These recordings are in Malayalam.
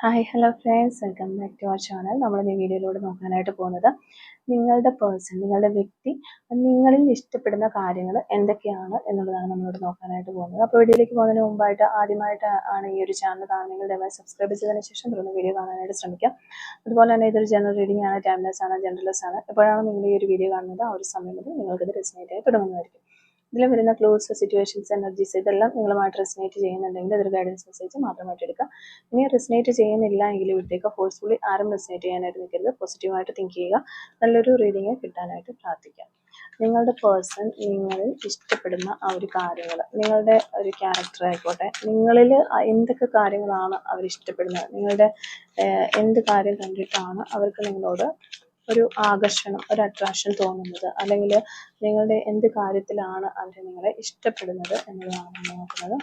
Hi hello friends, welcome back to our channel. നമ്മൾ ഈ വീഡിയോയിലൂടെ നോക്കാനായിട്ട് പോകുന്നത് നിങ്ങളുടെ പേഴ്സൺ, നിങ്ങളുടെ വ്യക്തി നിങ്ങളിൽ ഇഷ്ടപ്പെടുന്ന കാര്യങ്ങൾ എന്തൊക്കെയാണ് എന്നുള്ളതാണ് നമ്മളിവിടെ നോക്കാനായിട്ട് പോകുന്നത്. അപ്പോൾ വീഡിയോയിലേക്ക് പോകുന്നതിന് മുമ്പായിട്ട് ആദ്യമായിട്ട് ആണ് ഈ ഒരു ചാനൽ കാണുന്നെങ്കിൽ ദയവായി സബ്സ്ക്രൈബ് ചെയ്തതിന് ശേഷം തുടർന്ന് വീഡിയോ കാണാനായിട്ട് ശ്രമിക്കാം. അതുപോലെ തന്നെ ഇതൊരു ജനറൽ റീഡിംഗ് ആണ്, ടൈംലെസ് ആണ്, ജനറൽലെസ് ആണ്. എപ്പോഴാണ് നിങ്ങൾ ഈ ഒരു വീഡിയോ കാണുന്നത് ആ ഒരു സമയം മുതൽ നിങ്ങൾക്കിത് റെസൊനേറ്റ് ആയി തുടങ്ങുന്നതായിരിക്കും. ഇതിൽ വരുന്ന ക്ലോസ്, സിറ്റുവേഷൻസ്, എനർജീസ് ഇതെല്ലാം നിങ്ങളുമായിട്ട് റെസൊനേറ്റ് ചെയ്യുന്നുണ്ടെങ്കിൽ അതൊരു ഗൈഡൻസ് മെസ്സേജ് മാത്രമായിട്ട് എടുക്കുക. ഇനി റെസൊനേറ്റ് ചെയ്യുന്നില്ല എങ്കിൽ വിട്ടേക്കുക. ഫോഴ്സ്ഫുള്ളി ആരും റെസൊനേറ്റ് ചെയ്യാനായിട്ട് നിൽക്കരുത്. പോസിറ്റീവായിട്ട് തിങ്ക് ചെയ്യുക. നല്ലൊരു റീഡിങ് കിട്ടാനായിട്ട് പ്രാർത്ഥിക്കാം. നിങ്ങളുടെ പേഴ്സൺ നിങ്ങളിൽ ഇഷ്ടപ്പെടുന്ന ആ ഒരു കാര്യങ്ങൾ, നിങ്ങളുടെ ഒരു ക്യാരക്ടർ ആയിക്കോട്ടെ, നിങ്ങളിൽ എന്തൊക്കെ കാര്യങ്ങളാണ് അവർ ഇഷ്ടപ്പെടുന്നത്, നിങ്ങളുടെ എന്ത് കാര്യം കണ്ടിട്ടാണ് അവർക്ക് നിങ്ങളോട് ഒരു ആകർഷണം, ഒരു അട്രാക്ഷൻ തോന്നുന്നത്, അല്ലെങ്കിൽ നിങ്ങളുടെ എന്ത് കാര്യത്തിലാണ് അവർ നിങ്ങളെ ഇഷ്ടപ്പെടുന്നത് എന്നുള്ളതാണ് നമ്മൾ നോക്കുന്നത്.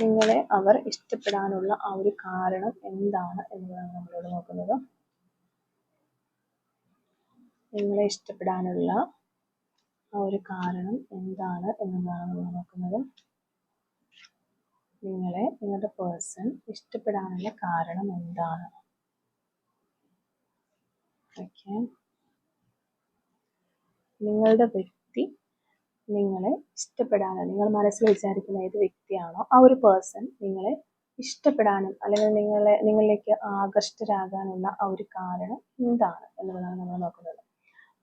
നിങ്ങളെ അവർ ഇഷ്ടപ്പെടാനുള്ള ആ ഒരു കാരണം എന്താണ് എന്നുള്ളതാണ് നമ്മളിവിടെ നോക്കുന്നത്. നിങ്ങളെ ഇഷ്ടപ്പെടാനുള്ള ആ ഒരു കാരണം എന്താണ് എന്നുള്ളതാണ് നമ്മൾ നോക്കുന്നത്. നിങ്ങളുടെ പേഴ്സൺ ഇഷ്ടപ്പെടാനുള്ള കാരണം എന്താണ്? ഓക്കെ, നിങ്ങളുടെ വ്യക്തി നിങ്ങളെ ഇഷ്ടപ്പെടാനോ, നിങ്ങൾ മനസ്സിൽ വിചാരിക്കുന്ന ഏത് വ്യക്തിയാണോ ആ ഒരു പേഴ്സൺ നിങ്ങളെ ഇഷ്ടപ്പെടാനും അല്ലെങ്കിൽ നിങ്ങളിലേക്ക് ആകർഷ്ടരാകാനുള്ള ആ ഒരു കാരണം എന്താണ് എന്നുള്ളതാണ് നമ്മൾ നോക്കുന്നത്.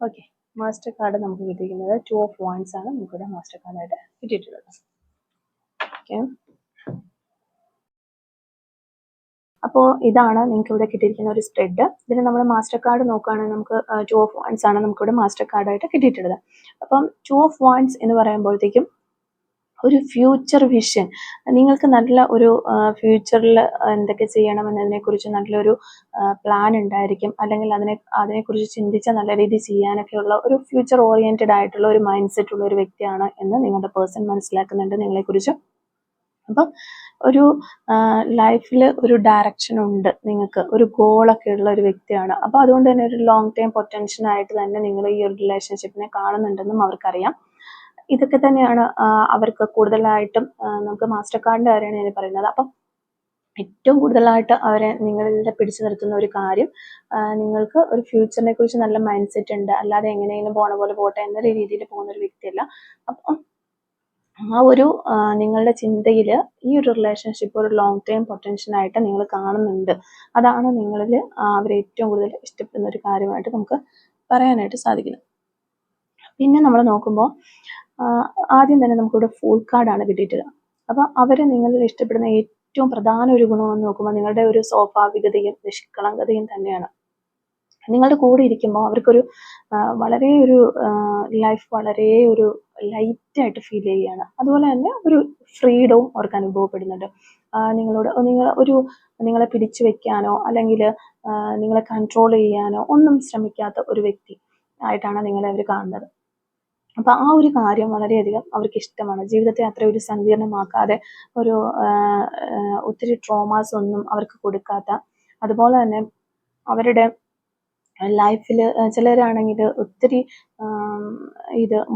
ഓക്കെ, മാസ്റ്റർ കാർഡ് നമുക്ക് കിട്ടിയിരിക്കുന്നത് 2 of Wands ആണ് നമുക്കിവിടെ മാസ്റ്റർ കാർഡായിട്ട് കിട്ടിയിട്ടുള്ളത്. ഓക്കെ, അപ്പോൾ ഇതാണ് നിങ്ങൾക്ക് ഇവിടെ കിട്ടിയിരിക്കുന്ന ഒരു സ്പ്രെഡ്. ഇതിന് നമ്മൾ മാസ്റ്റർ കാർഡ് നോക്കുകയാണെങ്കിൽ നമുക്ക് 2 of Wands ആണ് നമുക്കിവിടെ മാസ്റ്റർ കാർഡായിട്ട് കിട്ടിയിട്ടുള്ളത്. അപ്പം 2 of Wands എന്ന് പറയുമ്പോഴത്തേക്കും ഒരു ഫ്യൂച്ചർ വിഷൻ, നിങ്ങൾക്ക് നല്ല ഒരു ഫ്യൂച്ചറിൽ എന്തൊക്കെ ചെയ്യണം എന്നതിനെക്കുറിച്ച് നല്ലൊരു പ്ലാൻ ഉണ്ടായിരിക്കും, അല്ലെങ്കിൽ അതിനെക്കുറിച്ച് ചിന്തിച്ച നല്ല രീതിയിൽ ചെയ്യാനൊക്കെയുള്ള ഒരു ഫ്യൂച്ചർ ഓറിയൻറ്റഡ് ആയിട്ടുള്ള ഒരു മൈൻഡ് സെറ്റ് ഉള്ള ഒരു വ്യക്തിയാണ് എന്ന് നിങ്ങളുടെ പേഴ്സൺ മനസ്സിലാക്കുന്നുണ്ട് നിങ്ങളെക്കുറിച്ച്. അപ്പം ഒരു ലൈഫിൽ ഒരു ഡയറക്ഷൻ ഉണ്ട്, നിങ്ങൾക്ക് ഒരു ഗോളൊക്കെ ഉള്ള ഒരു വ്യക്തിയാണ്. അപ്പോൾ അതുകൊണ്ട് തന്നെ ഒരു ലോങ് ടൈം പൊട്ടൻഷ്യൽ ആയിട്ട് തന്നെ നിങ്ങൾ ഈ ഒരു റിലേഷൻഷിപ്പിനെ കാണുന്നുണ്ടെന്നും അവർക്കറിയാം. ഇതൊക്കെ തന്നെയാണ് അവർക്ക് കൂടുതലായിട്ടും നമുക്ക് മാസ്റ്റർ കാർഡിൻ്റെ കാര്യമാണ് ഞാൻ പറയുന്നത്. അപ്പം ഏറ്റവും കൂടുതലായിട്ട് അവരെ നിങ്ങളിൽ പിടിച്ചു നിർത്തുന്ന ഒരു കാര്യം, നിങ്ങൾക്ക് ഒരു ഫ്യൂച്ചറിനെ കുറിച്ച് നല്ല മൈൻഡ് സെറ്റ് ഉണ്ട്, അല്ലാതെ എങ്ങനെയെങ്കിലും പോണ പോലെ പോട്ടെ എന്നൊരു രീതിയിൽ പോകുന്ന ഒരു വ്യക്തിയല്ല. അപ്പം ആ ഒരു നിങ്ങളുടെ ചിന്തയിൽ ഈ ഒരു റിലേഷൻഷിപ്പ് ഒരു ലോങ് ടൈം പൊട്ടൻഷ്യൽ ആയിട്ട് നിങ്ങൾ കാണുന്നുണ്ട്. അതാണ് നിങ്ങളിൽ അവരെ ഏറ്റവും കൂടുതൽ ഇഷ്ടപ്പെടുന്ന ഒരു കാര്യമായിട്ട് നമുക്ക് പറയാനായിട്ട് സാധിക്കുന്നത്. പിന്നെ നമ്മൾ നോക്കുമ്പോൾ ആദ്യം തന്നെ നമുക്കിവിടെ ഫുൾ കാർഡാണ് കിട്ടിയിട്ടുള്ളത്. അപ്പോൾ അവർ നിങ്ങളിൽ ഇഷ്ടപ്പെടുന്ന ഏറ്റവും പ്രധാന ഒരു ഗുണമെന്ന് നോക്കുമ്പോൾ നിങ്ങളുടെ ഒരു സ്വാഭാവികതയും നിഷ്കളങ്കതയും തന്നെയാണ്. നിങ്ങളുടെ കൂടെ ഇരിക്കുമ്പോൾ അവർക്കൊരു വളരെ ഒരു ലൈഫ് വളരെ ഒരു ലൈറ്റായിട്ട് ഫീൽ ചെയ്യുകയാണ്. അതുപോലെ തന്നെ ഒരു ഫ്രീഡവും അവർക്ക് അനുഭവപ്പെടുന്നുണ്ട്. നിങ്ങളെ പിടിച്ചു വെക്കാനോ അല്ലെങ്കിൽ നിങ്ങളെ കൺട്രോൾ ചെയ്യാനോ ഒന്നും ശ്രമിക്കാത്ത ഒരു വ്യക്തി ആയിട്ടാണ് നിങ്ങളെ അവർ കാണുന്നത്. അപ്പം ആ ഒരു കാര്യം വളരെയധികം അവർക്ക് ഇഷ്ടമാണ്. ജീവിതത്തെ അത്ര ഒരു സങ്കീർണമാക്കാതെ, ഒരു ഒത്തിരി ട്രോമാസ് ഒന്നും അവർക്ക് കൊടുക്കാത്ത, അതുപോലെ തന്നെ അവരുടെ ലൈഫിൽ ചിലരാണെങ്കിൽ ഒത്തിരി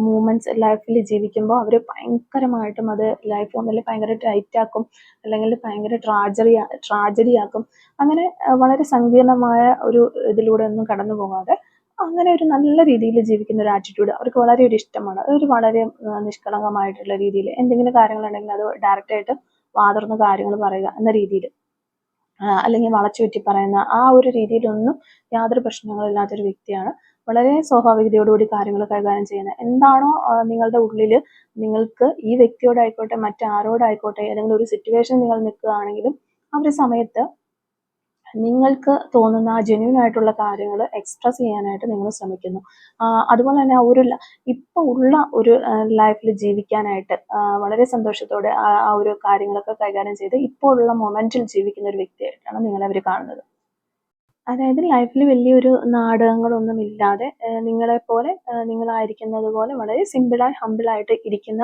മൂമെന്റ്സ് ലൈഫിൽ ജീവിക്കുമ്പോൾ അവർ ഭയങ്കരമായിട്ടും അത് ലൈഫ് ഒന്നിൽ ഭയങ്കര ടൈറ്റാക്കും, അല്ലെങ്കിൽ ഭയങ്കര ട്രാജഡി ആക്കും. അങ്ങനെ വളരെ സങ്കീർണമായ ഒരു ഇതിലൂടെ ഒന്നും കടന്നു പോകാതെ അങ്ങനെ ഒരു നല്ല രീതിയിൽ ജീവിക്കുന്ന ഒരു ആറ്റിറ്റ്യൂഡ് അവർക്ക് വളരെ ഒരു ഇഷ്ടമാണ്. ഒരു വളരെ നിഷ്കളങ്കമായിട്ടുള്ള രീതിയിൽ എന്തെങ്കിലും കാര്യങ്ങളുണ്ടെങ്കിൽ അത് ഡയറക്റ്റായിട്ട് വാതുറന്ന് കാര്യങ്ങൾ പറയുക എന്ന രീതിയിൽ, അല്ലെങ്കിൽ വളച്ചു വെറ്റി പറയുന്ന ആ ഒരു രീതിയിലൊന്നും യാതൊരു പ്രശ്നങ്ങളില്ലാത്തൊരു വ്യക്തിയാണ്. വളരെ സ്വാഭാവികതയോടുകൂടി കാര്യങ്ങൾ കൈകാര്യം ചെയ്യുന്നത്. എന്താണോ നിങ്ങളുടെ ഉള്ളിൽ, നിങ്ങൾക്ക് ഈ വ്യക്തിയോടായിക്കോട്ടെ മറ്റാരോടായിക്കോട്ടെ ഏതെങ്കിലും ഒരു സിറ്റുവേഷൻ നിങ്ങൾ നിൽക്കുകയാണെങ്കിലും ആ ഒരു സമയത്ത് നിങ്ങൾക്ക് തോന്നുന്ന ആ ജെന്യൂൻ ആയിട്ടുള്ള കാര്യങ്ങൾ എക്സ്പ്രസ് ചെയ്യാനായിട്ട് നിങ്ങൾ ശ്രമിക്കുന്നു. അതുപോലെ തന്നെ ഇപ്പോൾ ഉള്ള ഒരു ലൈഫിൽ ജീവിക്കാനായിട്ട് വളരെ സന്തോഷത്തോടെ ആ ഒരു കാര്യങ്ങളൊക്കെ കൈകാര്യം ചെയ്ത് ഇപ്പോൾ ഉള്ള മൊമെന്റിൽ ജീവിക്കുന്ന ഒരു വ്യക്തിയായിട്ടാണ് നിങ്ങളെ കാണുന്നത്. അതായത് ലൈഫിൽ വലിയൊരു നാടകങ്ങളൊന്നും ഇല്ലാതെ നിങ്ങളെപ്പോലെ നിങ്ങളായിരിക്കുന്നത് പോലെ വളരെ സിമ്പിളായി ഹമ്പിളായിട്ട് ഇരിക്കുന്ന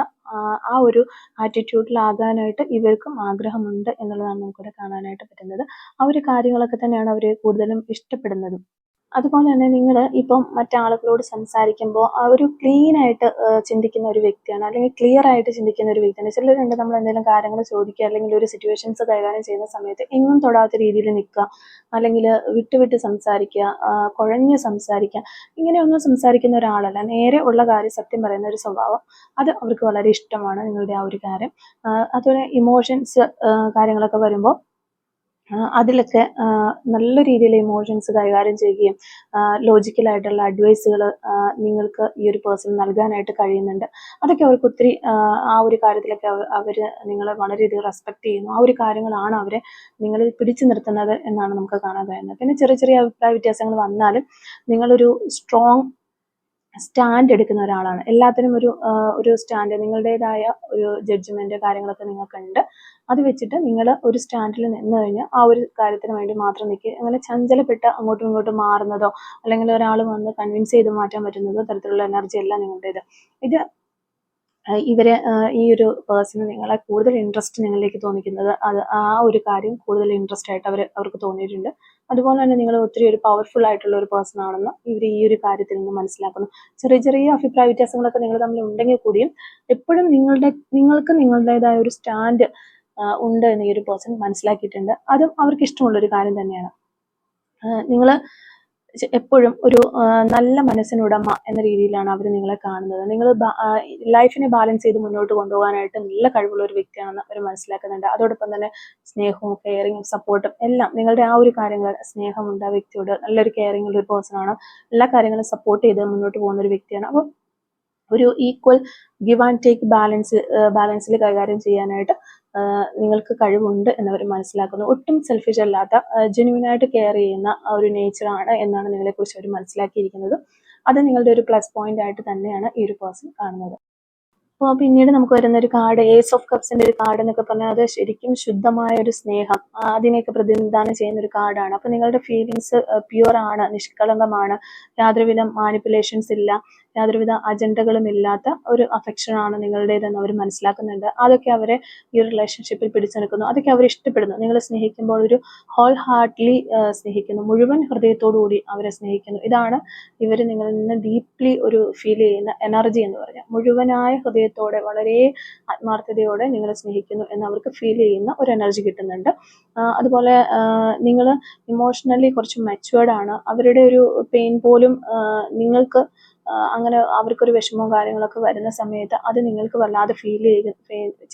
ആ ഒരു ആറ്റിറ്റ്യൂഡിലാകാനായിട്ട് ഇവർക്കും ആഗ്രഹമുണ്ട് എന്നുള്ളതാണ് നമുക്കിവിടെ കാണാനായിട്ട് പറ്റുന്നത്. ആ ഒരു കാര്യങ്ങളൊക്കെ തന്നെയാണ് അവർ കൂടുതലും ഇഷ്ടപ്പെടുന്നതും. അതുപോലെ തന്നെ നിങ്ങൾ ഇപ്പം മറ്റാളുകളോട് സംസാരിക്കുമ്പോൾ ആ ഒരു ക്ലീൻ ആയിട്ട് ചിന്തിക്കുന്ന ഒരു വ്യക്തിയാണ്, അല്ലെങ്കിൽ ക്ലിയർ ആയിട്ട് ചിന്തിക്കുന്ന ഒരു വ്യക്തിയാണ്. ചിലരുണ്ട്, നമ്മൾ എന്തെങ്കിലും കാര്യങ്ങൾ ചോദിക്കുക അല്ലെങ്കിൽ ഒരു സിറ്റുവേഷൻസ് കൈകാര്യം ചെയ്യുന്ന സമയത്ത് എങ്ങും തൊടാത്ത രീതിയിൽ നിൽക്കുക, അല്ലെങ്കിൽ വിട്ട് വിട്ട് സംസാരിക്കുക, കുഴഞ്ഞ് സംസാരിക്കുക, ഇങ്ങനെയൊന്നും സംസാരിക്കുന്ന ഒരാളല്ല. നേരെ ഉള്ള കാര്യം സത്യം പറയുന്ന ഒരു സ്വഭാവം, അത് അവർക്ക് വളരെ ഇഷ്ടമാണ് നിങ്ങളുടെ ആ ഒരു കാര്യം. അതുപോലെ ഇമോഷൻസ് കാര്യങ്ങളൊക്കെ വരുമ്പോൾ അതിലൊക്കെ നല്ല രീതിയിൽ ഇമോഷൻസ് കൈകാര്യം ചെയ്യുകയും ലോജിക്കലായിട്ടുള്ള അഡ്വൈസുകൾ നിങ്ങൾക്ക് ഈ ഒരു പേഴ്സൺ നൽകാനായിട്ട് കഴിയുന്നുണ്ട്. അതൊക്കെ അവർക്ക് ഒത്തിരി ആ ഒരു കാര്യത്തിലൊക്കെ അവർ നിങ്ങളെ വളരെയധികം റെസ്പെക്ട് ചെയ്യുന്നു. ആ ഒരു കാര്യങ്ങളാണ് അവരെ നിങ്ങളിൽ പിടിച്ചു നിർത്തുന്നത് എന്നാണ് നമുക്ക് കാണാൻ കഴിയുന്നത്. പിന്നെ ചെറിയ ചെറിയ അഭിപ്രായ വ്യത്യാസങ്ങൾ വന്നാലും നിങ്ങളൊരു സ്ട്രോങ് സ്റ്റാൻഡ് എടുക്കുന്ന ഒരാളാണ്. എല്ലാത്തിനും ഒരു സ്റ്റാൻഡ്, നിങ്ങളുടേതായ ഒരു ജഡ്ജ്മെന്റ് കാര്യങ്ങളൊക്കെ നിങ്ങൾക്കുണ്ട്. അത് വെച്ചിട്ട് നിങ്ങൾ ഒരു സ്റ്റാൻഡിൽ നിന്ന് കഴിഞ്ഞാൽ ആ ഒരു കാര്യത്തിന് വേണ്ടി മാത്രം നിൽക്കുക. അങ്ങനെ ചഞ്ചലപ്പെട്ട് അങ്ങോട്ടും ഇങ്ങോട്ടും മാറുന്നതോ അല്ലെങ്കിൽ ഒരാൾ വന്ന് കൺവിൻസ് ചെയ്ത് മാറ്റാൻ പറ്റുന്നതോ തരത്തിലുള്ള എനർജി അല്ല നിങ്ങളുടേത്. ഇത് ഇവരെ ഈ ഒരു പേഴ്സണ് നിങ്ങളെ കൂടുതൽ ഇൻട്രസ്റ്റ് നിങ്ങളിലേക്ക് തോന്നിക്കുന്നത് അത് ആ ഒരു കാര്യം കൂടുതൽ ഇൻട്രസ്റ്റ് ആയിട്ട് അവർക്ക് തോന്നിയിട്ടുണ്ട്. അതുപോലെ തന്നെ നിങ്ങൾ ഒത്തിരി ഒരു പവർഫുൾ ആയിട്ടുള്ള ഒരു പേഴ്സൺ ആണെന്ന് ഇവർ ഈ ഒരു കാര്യത്തിൽ നിന്ന് മനസ്സിലാക്കുന്നു. ചെറിയ ചെറിയ അഭിപ്രായ വ്യത്യാസങ്ങളൊക്കെ നിങ്ങൾ തമ്മിൽ ഉണ്ടെങ്കിൽ കൂടിയും എപ്പോഴും നിങ്ങൾക്ക് നിങ്ങളുടേതായ ഒരു സ്റ്റാൻഡ് ഉണ്ട് എന്ന് ഈ ഒരു പേഴ്സൺ മനസ്സിലാക്കിയിട്ടുണ്ട്. അതും അവർക്ക് ഇഷ്ടമുള്ളൊരു കാര്യം തന്നെയാണ്. നിങ്ങൾ എപ്പോഴും ഒരു നല്ല മനസ്സിനുടമ എന്ന രീതിയിലാണ് അവർ നിങ്ങളെ കാണുന്നത്. നിങ്ങൾ ലൈഫിനെ ബാലൻസ് ചെയ്ത് മുന്നോട്ട് കൊണ്ടുപോകാനായിട്ട് നല്ല കഴിവുള്ള ഒരു വ്യക്തിയാണെന്ന് അവർ മനസ്സിലാക്കുന്നുണ്ട്. അതോടൊപ്പം തന്നെ സ്നേഹവും കെയറിങ്ങും സപ്പോർട്ടും എല്ലാം നിങ്ങളുടെ ആ ഒരു കാര്യങ്ങൾ, സ്നേഹമുണ്ട് ആ വ്യക്തിയോട്, നല്ലൊരു കെയറിങ് ഉള്ള ഒരു പേഴ്സൺ ആണ്, എല്ലാ കാര്യങ്ങളും സപ്പോർട്ട് ചെയ്ത് മുന്നോട്ട് പോകുന്ന ഒരു വ്യക്തിയാണ്. അപ്പോൾ ഒരു ഈക്വൽ ഗിവ് ആൻഡ് ടേക്ക് ബാലൻസിൽ കൈകാര്യം ചെയ്യാനായിട്ട് നിങ്ങൾക്ക് കഴിവുണ്ട് എന്നവർ മനസ്സിലാക്കുന്നു. ഒട്ടും സെൽഫിഷ് അല്ലാത്ത ജെന്യുവിനായിട്ട് കെയർ ചെയ്യുന്ന ഒരു നേച്ചറാണ് എന്നാണ് നിങ്ങളെക്കുറിച്ച് അവർ മനസ്സിലാക്കിയിരിക്കുന്നത്. അത് നിങ്ങളുടെ ഒരു പ്ലസ് പോയിന്റ് ആയിട്ട് തന്നെയാണ് ഈ ഒരു പേഴ്സൺ കാണുന്നത്. അപ്പോൾ പിന്നീട് നമുക്ക് വരുന്ന ഒരു കാർഡ് ഏസ് ഓഫ് കപ്സിന്റെ ഒരു കാർഡ് എന്നൊക്കെ പറഞ്ഞാൽ അത് ശരിക്കും ശുദ്ധമായ ഒരു സ്നേഹം, അതിനെയൊക്കെ പ്രതിനിധാനം ചെയ്യുന്ന ഒരു കാർഡാണ്. അപ്പോൾ നിങ്ങളുടെ ഫീലിങ്സ് പ്യുവർ ആണ്, നിഷ്കളങ്കമാണ്, യാതൊരുവിധ മാനിപ്പുലേഷൻസ് ഇല്ല, യാതൊരുവിധ അജണ്ടകളും ഇല്ലാത്ത ഒരു അഫെക്ഷൻ ആണ് നിങ്ങളുടേതെന്ന് അവർ മനസ്സിലാക്കുന്നുണ്ട്. അതൊക്കെ അവരെ ഈ ഒരു റിലേഷൻഷിപ്പിൽ പിടിച്ചു നിൽക്കുന്നു. അതൊക്കെ അവർ ഇഷ്ടപ്പെടുന്നു. നിങ്ങൾ സ്നേഹിക്കുമ്പോൾ ഒരു ഹോൾ ഹാർട്ട്ലി സ്നേഹിക്കുന്നു, മുഴുവൻ ഹൃദയത്തോടു കൂടി അവരെ സ്നേഹിക്കുന്നു. ഇതാണ് ഇവർ നിങ്ങളിൽ നിന്ന് ഡീപ്ലി ഒരു ഫീൽ ചെയ്യുന്ന എനർജി എന്ന് പറഞ്ഞാൽ. മുഴുവനായ ഹൃദയത്തോടെ വളരെ ആത്മാർത്ഥതയോടെ നിങ്ങളെ സ്നേഹിക്കുന്നു എന്ന് അവർക്ക് ഫീൽ ചെയ്യുന്ന ഒരു എനർജി കിട്ടുന്നുണ്ട്. അതുപോലെ നിങ്ങൾ ഇമോഷണലി കുറച്ച് മെച്ചുവേർഡ് ആണ്. അവരുടെ ഒരു പെയിൻ പോലും നിങ്ങൾക്ക് അങ്ങനെ അവർക്കൊരു വിഷമവും കാര്യങ്ങളൊക്കെ വരുന്ന സമയത്ത് അത് നിങ്ങൾക്ക് വല്ലാതെ ഫീൽ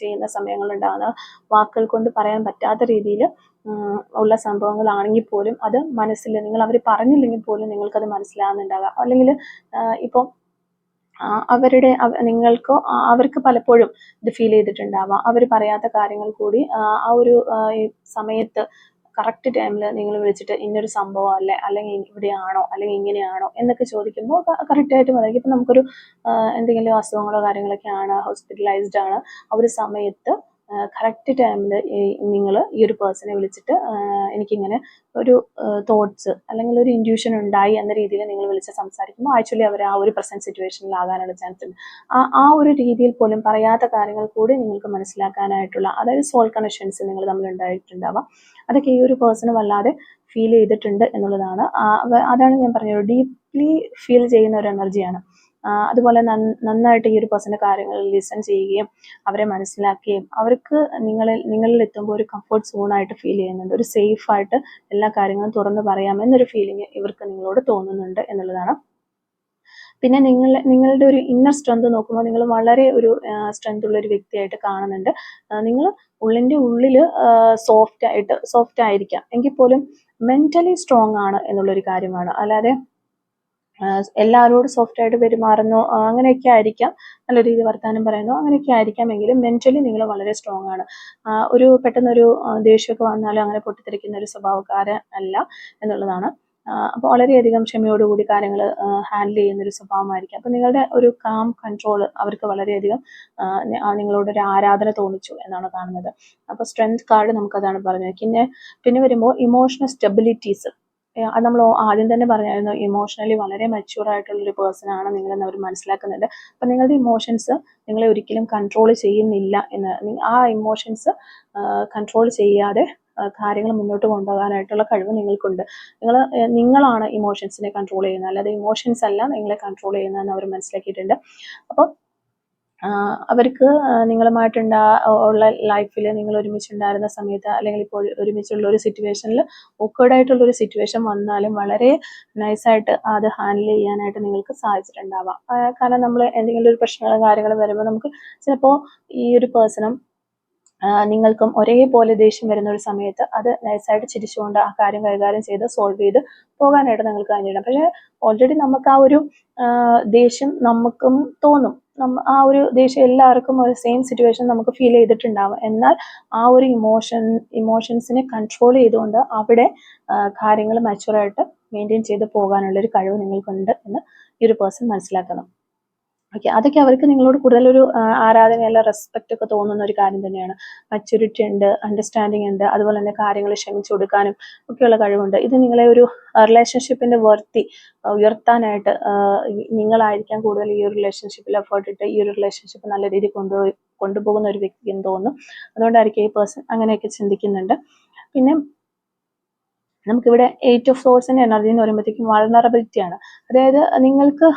ചെയ്യുന്ന സമയങ്ങളുണ്ടാകുന്ന വാക്കുകൾ കൊണ്ട് പറയാൻ പറ്റാത്ത രീതിയിൽ ഉള്ള സംഭവങ്ങളാണെങ്കിൽ പോലും അത് മനസ്സിൽ നിങ്ങൾ അവർ പറഞ്ഞില്ലെങ്കിൽ പോലും നിങ്ങൾക്കത് മനസ്സിലാകുന്നുണ്ടാകാം. അല്ലെങ്കിൽ ഇപ്പോൾ അവർക്ക് പലപ്പോഴും ഇത് ഫീൽ ചെയ്തിട്ടുണ്ടാവാം. അവർ പറയാത്ത കാര്യങ്ങൾ കൂടി ആ ഒരു സമയത്ത് കറക്റ്റ് ടൈമിൽ നിങ്ങൾ വിളിച്ചിട്ട് ഇന്നൊരു സംഭവം അല്ലേ, അല്ലെങ്കിൽ ഇവിടെയാണോ, അല്ലെങ്കിൽ ഇങ്ങനെയാണോ എന്നൊക്കെ ചോദിക്കുമ്പോൾ കറക്റ്റായിട്ട് പറയാം. ഇപ്പം നമുക്കൊരു എന്തെങ്കിലും അസുഖങ്ങളോ കാര്യങ്ങളൊക്കെ ആണ്, ഹോസ്പിറ്റലൈസ്ഡ് ആണ്, ആ ഒരു സമയത്ത് കറക്റ്റ് ടൈമിൽ നിങ്ങൾ ഈ ഒരു പേഴ്സണെ വിളിച്ചിട്ട് എനിക്കിങ്ങനെ ഒരു തോട്ട്സ് അല്ലെങ്കിൽ ഒരു ഇൻറ്റ്യൂഷൻ ഉണ്ടായി എന്ന രീതിയിൽ നിങ്ങൾ വിളിച്ച് സംസാരിക്കുമ്പോൾ ആക്ച്വലി അവർ ആ ഒരു പ്രസന്റ് സിറ്റുവേഷനിലാകാനുള്ള ചാൻസ് ഉണ്ട്. ആ ഒരു രീതിയിൽ പോലും പറയാത്ത കാര്യങ്ങൾ കൂടി നിങ്ങൾക്ക് മനസ്സിലാക്കാനായിട്ടുള്ള, അതായത് സോൾ കണക്ഷൻസ് നിങ്ങൾ തമ്മിൽ ഉണ്ടായിട്ടുണ്ടാവാം. അതൊക്കെ ഈ ഒരു പേഴ്സണ് വല്ലാതെ ഫീൽ ചെയ്തിട്ടുണ്ട് എന്നുള്ളതാണ്. അതാണ് ഞാൻ പറഞ്ഞത്, ഡീപ്ലി ഫീൽ ചെയ്യുന്ന ഒരു എനർജിയാണ്. അതുപോലെ നന്നായിട്ട് ഈ ഒരു പേഴ്സന്റെ കാര്യങ്ങൾ ലിസൺ ചെയ്യുകയും അവരെ മനസ്സിലാക്കുകയും അവർക്ക് നിങ്ങളിൽ എത്തുമ്പോൾ ഒരു കംഫർട്ട് സോണായിട്ട് ഫീൽ ചെയ്യുന്നുണ്ട്. ഒരു സേഫ് ആയിട്ട് എല്ലാ കാര്യങ്ങളും തുറന്നു പറയാമെന്നൊരു ഫീലിംഗ് ഇവർക്ക് നിങ്ങളോട് തോന്നുന്നുണ്ട് എന്നുള്ളതാണ്. പിന്നെ നിങ്ങളുടെ ഒരു ഇന്നർ സ്ട്രെങ്ത് നോക്കുമ്പോൾ നിങ്ങൾ വളരെ ഒരു സ്ട്രെങ്ത് ഉള്ള ഒരു വ്യക്തിയായിട്ട് കാണുന്നുണ്ട്. നിങ്ങൾ ഉള്ളിൻ്റെ ഉള്ളിൽ സോഫ്റ്റ് ആയിരിക്കാം എങ്കിൽ പോലും മെന്റലി സ്ട്രോങ് ആണ് എന്നുള്ളൊരു കാര്യമാണ്. അല്ലാതെ എല്ലാവരോടും സോഫ്റ്റ് ആയിട്ട് പെരുമാറുന്നു അങ്ങനെയൊക്കെ ആയിരിക്കാം, നല്ല രീതിയിൽ വർത്തമാനം പറയുന്നു അങ്ങനെയൊക്കെ ആയിരിക്കാം, എങ്കിലും മെന്റലി നിങ്ങൾ വളരെ സ്ട്രോങ് ആണ്. ഒരു പെട്ടെന്നൊരു ദേഷ്യമൊക്കെ വന്നാലും അങ്ങനെ പൊട്ടിത്തെറിക്കുന്ന ഒരു സ്വഭാവക്കാരൻ അല്ല എന്നുള്ളതാണ്. അപ്പോൾ വളരെയധികം ക്ഷമയോടുകൂടി കാര്യങ്ങൾ ഹാൻഡിൽ ചെയ്യുന്ന ഒരു സ്വഭാവമായിരിക്കും. അപ്പോൾ നിങ്ങളുടെ ഒരു കാം കൺട്രോൾ അവർക്ക് വളരെയധികം നിങ്ങളോടൊരു ആരാധന തോന്നിച്ചു എന്നാണ് കാണുന്നത്. അപ്പോൾ സ്ട്രെങ്ത് കാർഡ് നമുക്കതാണ് പറഞ്ഞത്. പിന്നെ വരുമ്പോൾ ഇമോഷണൽ സ്റ്റെബിലിറ്റീസ്, അത് നമ്മൾ ആദ്യം തന്നെ പറഞ്ഞായിരുന്നു, ഇമോഷണലി വളരെ മെച്യൂർ ആയിട്ടുള്ളൊരു പേഴ്സൺ ആണ് നിങ്ങളെന്ന് അവർ മനസ്സിലാക്കുന്നുണ്ട്. അപ്പം നിങ്ങളുടെ ഇമോഷൻസ് നിങ്ങളെ ഒരിക്കലും കൺട്രോൾ ചെയ്യുന്നില്ല എന്ന്, ആ ഇമോഷൻസ് കൺട്രോൾ ചെയ്യാതെ കാര്യങ്ങൾ മുന്നോട്ട് കൊണ്ടുപോകാനായിട്ടുള്ള കഴിവ് നിങ്ങൾക്കുണ്ട്. നിങ്ങളാണ് ഇമോഷൻസിനെ കൺട്രോൾ ചെയ്യുന്നത്, അല്ലാതെ ഇമോഷൻസ് അല്ല നിങ്ങളെ കൺട്രോൾ ചെയ്യുന്നതെന്ന് അവർ മനസ്സിലാക്കിയിട്ടുണ്ട്. അപ്പോൾ അവർക്ക് ഉള്ള ലൈഫിൽ നിങ്ങൾ ഒരുമിച്ചുണ്ടായിരുന്ന സമയത്ത്, അല്ലെങ്കിൽ ഇപ്പോൾ ഒരുമിച്ചുള്ള ഒരു സിറ്റുവേഷനിൽ ഓക്കേർഡായിട്ടുള്ളൊരു സിറ്റുവേഷൻ വന്നാലും വളരെ നൈസായിട്ട് അത് ഹാൻഡിൽ ചെയ്യാനായിട്ട് നിങ്ങൾക്ക് സാധിച്ചിട്ടുണ്ടാവാം. കാരണം നമ്മൾ എന്തെങ്കിലും ഒരു പ്രശ്നങ്ങളും കാര്യങ്ങളും വരുമ്പോൾ നമുക്ക് ചിലപ്പോൾ ഈ ഒരു പേഴ്സണും നിങ്ങൾക്കും ഒരേപോലെ ദേഷ്യം വരുന്ന ഒരു സമയത്ത് അത് നൈസായിട്ട് ചിരിച്ചുകൊണ്ട് ആ കാര്യം കൈകാര്യം ചെയ്ത് സോൾവ് ചെയ്ത് പോകാനായിട്ട് നിങ്ങൾക്ക് കഴിഞ്ഞിടാം. പക്ഷേ ഓൾറെഡി നമുക്ക് ആ ഒരു ദേഷ്യം നമുക്കും തോന്നും. ആ ഒരു ദേഷ്യം എല്ലാവർക്കും ഒരു സെയിം സിറ്റുവേഷൻ നമുക്ക് ഫീൽ ചെയ്തിട്ടുണ്ടാവും. എന്നാൽ ആ ഒരു ഇമോഷൻസിനെ കൺട്രോൾ ചെയ്തുകൊണ്ട് അവിടെ കാര്യങ്ങൾ മാച്ചുവറായിട്ട് മെയിൻറ്റെയിൻ ചെയ്ത് പോകാനുള്ളൊരു കഴിവ് നിങ്ങൾക്കുണ്ട് എന്ന് ഈ ഒരു പേഴ്സൺ മനസ്സിലാക്കണം. ഓക്കെ, അതൊക്കെ അവർക്ക് നിങ്ങളോട് കൂടുതലൊരു ആരാധനയല്ല, റെസ്പെക്റ്റ് ഒക്കെ തോന്നുന്ന ഒരു കാര്യം തന്നെയാണ്. മച്യൂരിറ്റി ഉണ്ട്, അണ്ടർസ്റ്റാൻഡിങ് ഉണ്ട്, അതുപോലെ തന്നെ കാര്യങ്ങൾ ക്ഷമിച്ചു കൊടുക്കാനും ഒക്കെയുള്ള കഴിവുണ്ട്. ഇത് നിങ്ങളെ ഒരു റിലേഷൻഷിപ്പിന്റെ വർത്തി ഉയർത്താനായിട്ട് നിങ്ങളായിരിക്കാം കൂടുതൽ ഈ ഒരു റിലേഷൻഷിപ്പിൽ എഫേർട്ട് ഇട്ട് ഈ ഒരു റിലേഷൻഷിപ്പ് നല്ല രീതിയിൽ കൊണ്ടുപോകുന്ന ഒരു വ്യക്തി എന്ന് തോന്നുന്നു. അതുകൊണ്ടായിരിക്കും ഈ പേഴ്സൺ അങ്ങനെയൊക്കെ ചിന്തിക്കുന്നുണ്ട്. പിന്നെ നമുക്കിവിടെ 8 ഓഫ് സോഴ്സിന്റെ എനർജി എന്ന് പറയുമ്പോഴത്തേക്കും വൾനറബിലിറ്റി ആണ്. അതായത് നിങ്ങൾക്ക്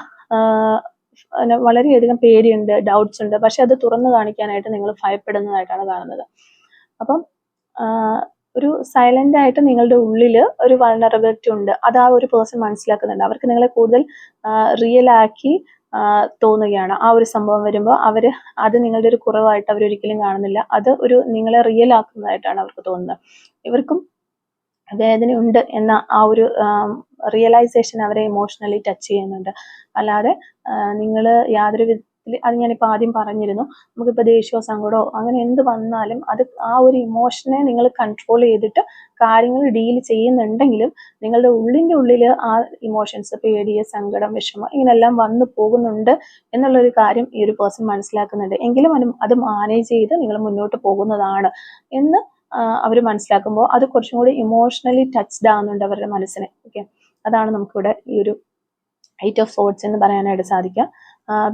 വളരെയധികം പേടിയുണ്ട്, ഡൗട്ട്സ് ഉണ്ട്, പക്ഷെ അത് തുറന്നു കാണിക്കാനായിട്ട് നിങ്ങൾ ഭയപ്പെടുന്നതായിട്ടാണ് കാണുന്നത്. അപ്പം ഒരു സൈലന്റ് ആയിട്ട് നിങ്ങളുടെ ഉള്ളിൽ ഒരു വൾനറബിലിറ്റി ഉണ്ട്. അത് ആ ഒരു പേഴ്സൺ മനസ്സിലാക്കുന്നുണ്ട്. അവർക്ക് നിങ്ങളെ കൂടുതൽ റിയൽ ആക്കി തോന്നുകയാണ്. ആ ഒരു സംഭവം വരുമ്പോൾ അത് നിങ്ങളുടെ ഒരു കുറവായിട്ട് അവരൊരിക്കലും കാണുന്നില്ല. അത് നിങ്ങളെ റിയൽ ആക്കുന്നതായിട്ടാണ് അവർക്ക് തോന്നുന്നത്. ഇവർക്കും വേദനയുണ്ട് എന്ന ആ ഒരു റിയലൈസേഷൻ അവരെ ഇമോഷണലി ടച്ച് ചെയ്യുന്നുണ്ട്. അല്ലാതെ നിങ്ങൾ യാതൊരു വിധത്തിൽ, അത് ഞാനിപ്പോൾ ആദ്യം പറഞ്ഞിരുന്നു, നമുക്കിപ്പോൾ ദേഷ്യമോ സങ്കടമോ അങ്ങനെ എന്ത് വന്നാലും അത് ആ ഒരു ഇമോഷനെ നിങ്ങൾ കൺട്രോൾ ചെയ്തിട്ട് കാര്യങ്ങൾ ഡീൽ ചെയ്യുന്നുണ്ടെങ്കിലും നിങ്ങളുടെ ഉള്ളിൽ ആ ഇമോഷൻസ്, പേടി, സങ്കടം, വിഷമം ഇങ്ങനെല്ലാം വന്നു പോകുന്നുണ്ട് എന്നുള്ളൊരു കാര്യം ഈ ഒരു പേഴ്സൺ മനസ്സിലാക്കുന്നുണ്ട്. എങ്കിലും അത് മാനേജ് ചെയ്ത് നിങ്ങൾ മുന്നോട്ട് പോകുന്നതാണ് എന്ന് അവർ മനസ്സിലാക്കുമ്പോൾ അത് കുറച്ചും കൂടി ഇമോഷണലി ടച്ച്ഡ് ആവുന്നുണ്ട് അവരുടെ മനസ്സിനെ. ഓക്കെ, അതാണ് നമുക്കിവിടെ ഈ ഒരു 8 ഓഫ് സോർട്സ് എന്ന് പറയാനായിട്ട് സാധിക്കുക.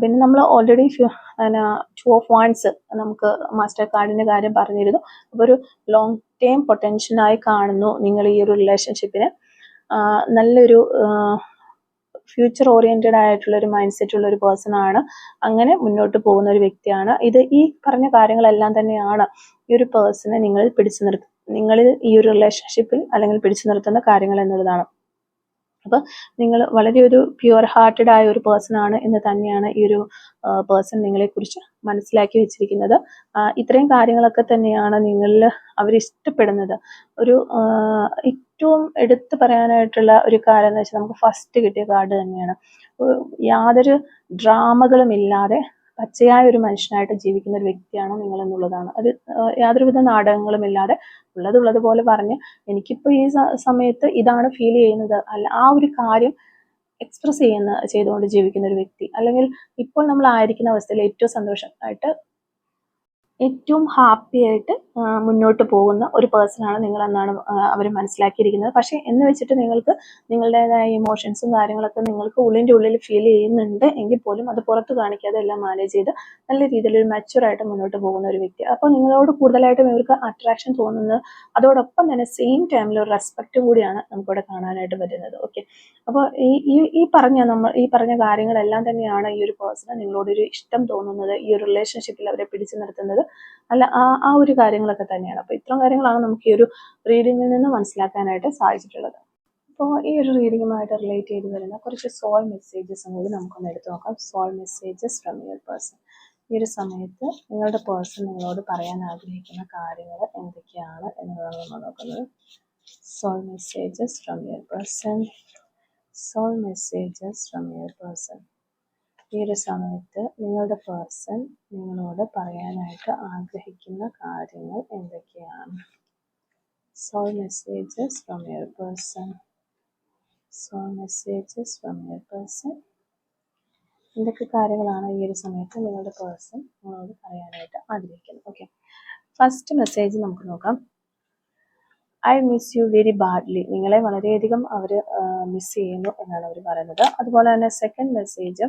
പിന്നെ നമ്മൾ ഓൾറെഡി 2 ഓഫ് വാൻഡ്സ് നമുക്ക് മാസ്റ്റർ കാർഡിന്റെ കാര്യം പറഞ്ഞിരുന്നു. അപ്പോൾ ഒരു ലോങ് ടേം പൊട്ടൻഷ്യലായി കാണുന്നു നിങ്ങൾ ഈ ഒരു റിലേഷൻഷിപ്പിന്. നല്ലൊരു ഫ്യൂച്ചർ ഓറിയന്റഡ് ആയിട്ടുള്ള ഒരു മൈൻഡ് സെറ്റ് ഉള്ള ഒരു പേഴ്സൺ ആണ്. അങ്ങനെ മുന്നോട്ട് പോകുന്ന ഒരു വ്യക്തിയാണ്. ഈ പറഞ്ഞ കാര്യങ്ങളെല്ലാം തന്നെയാണ് ഈ ഒരു പേഴ്സണെ നിങ്ങളിൽ ഈ ഒരു റിലേഷൻഷിപ്പിൽ അല്ലെങ്കിൽ പിടിച്ചു നിർത്തുന്ന കാര്യങ്ങൾ എന്നുള്ളതാണ്. അപ്പോൾ നിങ്ങൾ വളരെ ഒരു പ്യുവർ ഹാർട്ടഡ് ആയ ഒരു പേഴ്സൺ ആണ് എന്ന് തന്നെയാണ് ഈ ഒരു പേഴ്സൺ നിങ്ങളെക്കുറിച്ച് മനസ്സിലാക്കി വെച്ചിരിക്കുന്നത്. ഇത്രയും കാര്യങ്ങളൊക്കെ തന്നെയാണ് നിങ്ങളിൽ അവരിഷ്ടപ്പെടുന്നത്. ഏറ്റവും എടുത്തു പറയാനായിട്ടുള്ള ഒരു കാര്യം എന്ന് വെച്ചാൽ നമുക്ക് ഫസ്റ്റ് കിട്ടിയ കാർഡ് തന്നെയാണ്. യാതൊരു ഡ്രാമകളും ഇല്ലാതെ പച്ചയായ ഒരു മനുഷ്യനായിട്ട് ജീവിക്കുന്ന ഒരു വ്യക്തിയാണ് നിങ്ങൾ എന്നുള്ളതാണ്. അത് യാതൊരുവിധ നാടകങ്ങളും ഇല്ലാതെ ഉള്ളതുപോലെ പറഞ്ഞ് എനിക്കിപ്പോൾ ഈ സമയത്ത് ഇതാണ് ഫീൽ ചെയ്യുന്നത്, അല്ല ആ ഒരു കാര്യം എക്സ്പ്രസ് ചെയ്തുകൊണ്ട് ജീവിക്കുന്ന ഒരു വ്യക്തി, അല്ലെങ്കിൽ ഇപ്പോൾ നമ്മൾ ആയിരിക്കുന്ന അവസ്ഥയിൽ ഏറ്റവും സന്തോഷമായിട്ട് ഏറ്റവും ഹാപ്പി ആയിട്ട് മുന്നോട്ട് പോകുന്ന ഒരു പേഴ്സണാണ് നിങ്ങളെന്നാണ് അവർ മനസ്സിലാക്കിയിരിക്കുന്നത്. പക്ഷേ എന്ന് വെച്ചിട്ട് നിങ്ങൾക്ക് നിങ്ങളുടേതായ ഇമോഷൻസും കാര്യങ്ങളൊക്കെ നിങ്ങൾക്ക് ഉള്ളിൽ ഫീൽ ചെയ്യുന്നുണ്ട് എങ്കിൽ പോലും അത് പുറത്ത് കാണിക്കാതെ എല്ലാം മാനേജ് ചെയ്ത് നല്ല രീതിയിൽ ഒരു മച്ചുവറായിട്ട് മുന്നോട്ട് പോകുന്ന ഒരു വ്യക്തി. അപ്പോൾ നിങ്ങളോട് കൂടുതലായിട്ടും ഇവർക്ക് അട്രാക്ഷൻ തോന്നുന്നത്, അതോടൊപ്പം തന്നെ സെയിം ടൈമിൽ ഒരു റെസ്പെക്റ്റും കൂടിയാണ് നമുക്കിവിടെ കാണാനായിട്ട് പറ്റുന്നത്. ഓക്കെ, അപ്പോൾ ഈ പറഞ്ഞ കാര്യങ്ങളെല്ലാം തന്നെയാണ് ഈ ഒരു പേഴ്സണ് നിങ്ങളോടൊരു ഇഷ്ടം തോന്നുന്നത്, ഈ ഒരു റിലേഷൻഷിപ്പിൽ അവരെ പിടിച്ചു നിർത്തുന്നത്, അല്ല ആ ഒരു കാര്യങ്ങളൊക്കെ തന്നെയാണ്. അപ്പോൾ ഇത്രയും കാര്യങ്ങളാണ് നമുക്ക് ഈ ഒരു റീഡിങ്ങിൽ നിന്ന് മനസ്സിലാക്കാനായിട്ട് സാധിച്ചിട്ടുള്ളത്. അപ്പോൾ ഈ ഒരു റീഡിങ്ങുമായിട്ട് റിലേറ്റ് ചെയ്ത് വരുന്ന കുറച്ച് സോൾ മെസ്സേജസ് കൂടി നമുക്കൊന്ന് എടുത്തു നോക്കാം. Soul messages from your person. ഈ ഒരു സമയത്ത് നിങ്ങളുടെ പേഴ്സൺ നിങ്ങളോട് പറയാൻ ആഗ്രഹിക്കുന്ന കാര്യങ്ങൾ എന്തൊക്കെയാണ് എന്നതാണ് നമ്മൾ നോക്കുന്നത്. Soul messages from your person. Soul messages from your person. ഈ ഒരു സമയത്ത് നിങ്ങളുടെ പേഴ്സൺ നിങ്ങളോട് പറയാനായിട്ട് ആഗ്രഹിക്കുന്ന കാര്യങ്ങൾ എന്തൊക്കെയാണ്? Soul messages from your person. Soul messages from your person. എന്തൊക്കെ കാര്യങ്ങളാണ് ഈ ഒരു സമയത്ത് നിങ്ങളുടെ പേഴ്സൺ നിങ്ങളോട് പറയാനായിട്ട് ആഗ്രഹിക്കുന്നത്? ഓക്കെ, ഫസ്റ്റ് മെസ്സേജ് നമുക്ക് നോക്കാം. I miss you very badly. നിങ്ങളെ വളരെയധികം അവർ മിസ് ചെയ്യുന്നു എന്നാണ് അവർ പറയുന്നത്. അതുപോലെ തന്നെ second message,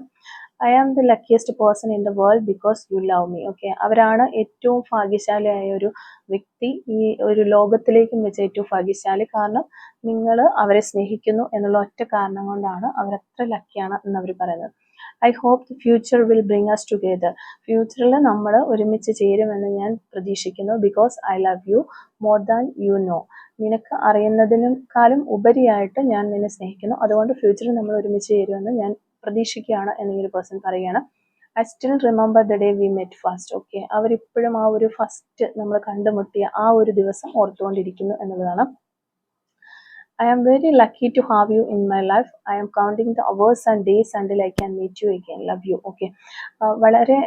I am the luckiest person in the world because you love me. Okay, അവരാണ് ഏറ്റവും ഭാഗ്യശാലിയായ ഒരു വ്യക്തി ഈ ഒരു ലോകത്തിലേക്കും വെച്ച് ഏറ്റവും ഭാഗ്യശാലി. കാരണം നിങ്ങൾ അവരെ സ്നേഹിക്കുന്നു എന്നുള്ള ഒറ്റ കാരണം കൊണ്ടാണ് അവരത്ര ലക്കിയാണ് എന്ന് അവർ പറയുന്നത്. I hope the future will bring us together. ഫ്യൂച്ചറിൽ നമ്മൾ ഒരുമിച്ച് ചേരുമെന്ന് ഞാൻ പ്രതീക്ഷിക്കുന്നു. Because I love you more than you know. നിനക്ക് അറിയുന്നതിനേക്കാളും ഉപരിയായിട്ട് ഞാൻ നിന്നെ സ്നേഹിക്കുന്നു. അതുകൊണ്ട് ഫ്യൂച്ചറിൽ നമ്മൾ ഒരുമിച്ച് ചേരുമെന്ന് ഞാൻ പ്രതീക്ഷിക്കുകയാണ് എന്ന് ഈ ഒരു പേഴ്സൺ പറയുകയാണ്. I still remember the day we met first. Okay, അവരിപ്പോഴും ആ ഒരു ഫസ്റ്റ് നമ്മൾ കണ്ടുമുട്ടിയ ആ ഒരു ദിവസം ഓർത്തുകൊണ്ടിരിക്കുന്നു എന്നുള്ളതാണ്. I am very lucky to have you in my life. I am counting the hours and days until I can meet you again. Love you. Okay. വളരെ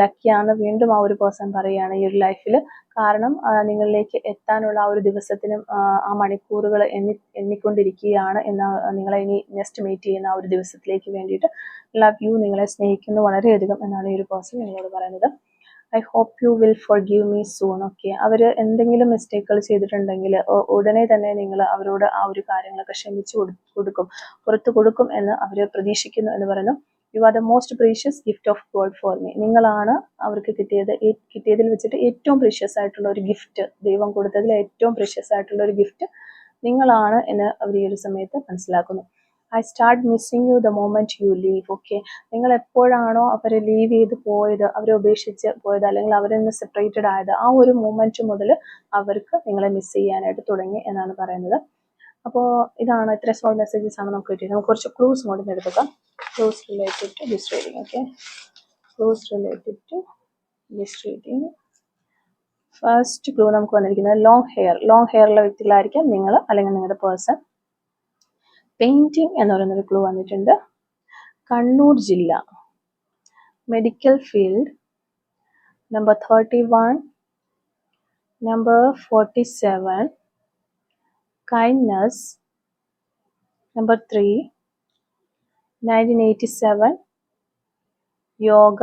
ലക്കിയാണ്. വീണ്ടും ആ ഒരു പേഴ്സൺ പറയുകയാണ് ഈ ഒരു ലൈഫിൽ. കാരണം നിങ്ങളിലേക്ക് എത്താനുള്ള ആ ഒരു ദിവസത്തിനും ആ മണിക്കൂറുകൾ എണ്ണിക്കൊണ്ടിരിക്കുകയാണ് എന്ന നിങ്ങളെ ഇനി നെക്സ്റ്റ് മീറ്റ് ചെയ്യുന്ന ആ ഒരു ദിവസത്തിലേക്ക് വേണ്ടിയിട്ട്. ലവ് യു, നിങ്ങളെ സ്നേഹിക്കുന്നു വളരെയധികം എന്നാണ് ഈ ഒരു പേഴ്സൺ നിങ്ങളോട് പറയുന്നത്. I hope you will forgive me soon. Okay, അവർ എന്തെങ്കിലും മിസ്റ്റേക്കുകൾ ചെയ്തിട്ടുണ്ടെങ്കിൽ ഉടനെ തന്നെ നിങ്ങൾ അവരോട് ആ ഒരു കാര്യങ്ങളൊക്കെ ക്ഷമിച്ചു പുറത്തു കൊടുക്കും എന്ന് അവർ പ്രതീക്ഷിക്കുന്നു എന്ന് പറയുന്നു. You are the most precious gift of God for me. നിങ്ങളാണ് അവർക്ക് കിട്ടിയതിൽ വെച്ചിട്ട് ഏറ്റവും പ്രീഷ്യസ് ആയിട്ടുള്ള ഒരു ഗിഫ്റ്റ്, ദൈവം കൊടുത്തതിൽ ഏറ്റവും പ്രീഷ്യസ് ആയിട്ടുള്ള ഒരു ഗിഫ്റ്റ് നിങ്ങളാണ് എന്ന് അവർ ഈ ഒരു സമയത്ത് മനസ്സിലാക്കുന്നു. I start missing you the moment U leave. Okay, നിങ്ങൾ എപ്പോഴാണോ അവരെ ലീവ് ചെയ്ത് പോയത്, അവരെ ഉപേക്ഷിച്ച് പോയത്, അല്ലെങ്കിൽ അവരിൽ നിന്ന് സെപ്പറേറ്റഡ് ആയത്, ആ ഒരു മൊമെന്റ് മുതൽ അവർക്ക് നിങ്ങളെ മിസ് ചെയ്യാനായിട്ട് തുടങ്ങി എന്നാണ് പറയുന്നത്. അപ്പോൾ ഇതാണ്, ഇത്ര സ്മോൾ മെസ്സേജസ് ആണ് നമുക്ക് കിട്ടിയത്. നമുക്ക് കുറച്ച് ക്ലൂസ് മോഡിൽ നിന്ന് എടുക്കാം. Clues related to this reading. Okay, clues related to this reading. First clue നമുക്ക് വന്നിരിക്കുന്നത് ലോങ് ഹെയർ ഉള്ള വ്യക്തികളായിരിക്കാം നിങ്ങൾ അല്ലെങ്കിൽ നിങ്ങളുടെ പേഴ്സൺ. പെയിന്റിംഗ് എന്ന് പറയുന്നൊരു ക്ലൂ വന്നിട്ടുണ്ട്. കണ്ണൂർ ജില്ല. Medical field. Number 31, number 47, kindness. Number 3, 1987, yoga,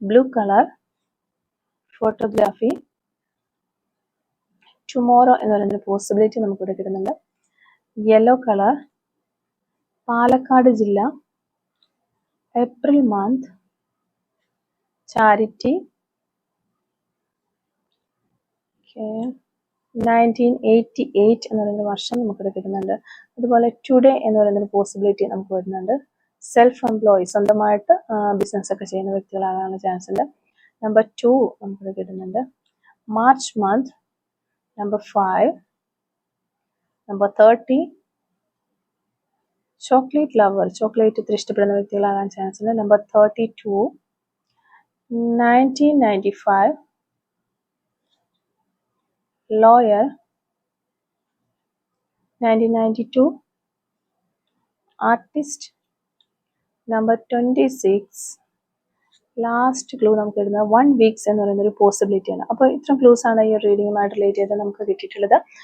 blue colour, photography, tomorrow എന്ന് പറയുന്നൊരു പോസിബിലിറ്റി നമുക്കിവിടെ കിട്ടുന്നുണ്ട്. യെല്ലോ കളർ, പാലക്കാട് ജില്ല, ഏപ്രിൽ മന്ത്, ചാരിറ്റി, 1988 എന്ന് പറയുന്ന വർഷം നമുക്കിവിടെ കിട്ടുന്നുണ്ട്. അതുപോലെ ടുഡേ എന്ന് പറയുന്നൊരു പോസിബിലിറ്റി നമുക്ക് വരുന്നുണ്ട്. സെൽഫ് എംപ്ലോയി, സ്വന്തമായിട്ട് ബിസിനസ് ഒക്കെ ചെയ്യുന്ന വ്യക്തികളാകാനുള്ള ചാൻസ് ഉണ്ട്. നമ്പർ 2 നമുക്കിവിടെ കിട്ടുന്നുണ്ട്. March month, number 5, number 30, chocolate lover, chocolate ഒത്തിരി ഇഷ്ടപ്പെടുന്ന വ്യക്തികളാകാൻ ചാൻസ് ഉണ്ട്. Number 32, 1995, lawyer, 1992, artist, number 26. Last clue നമുക്ക് കിട്ടുന്നത് 1 വീക്സ് എന്ന് പറയുന്ന ഒരു പോസിബിലിറ്റിയാണ്. അപ്പോൾ ഇത്രയും ക്ലൂസ് ആണ് ഈ റീഡിങ്ങുമായിട്ട് റിലേറ്റ് ചെയ്ത് നമുക്ക് കിട്ടിയിട്ടുള്ളത്.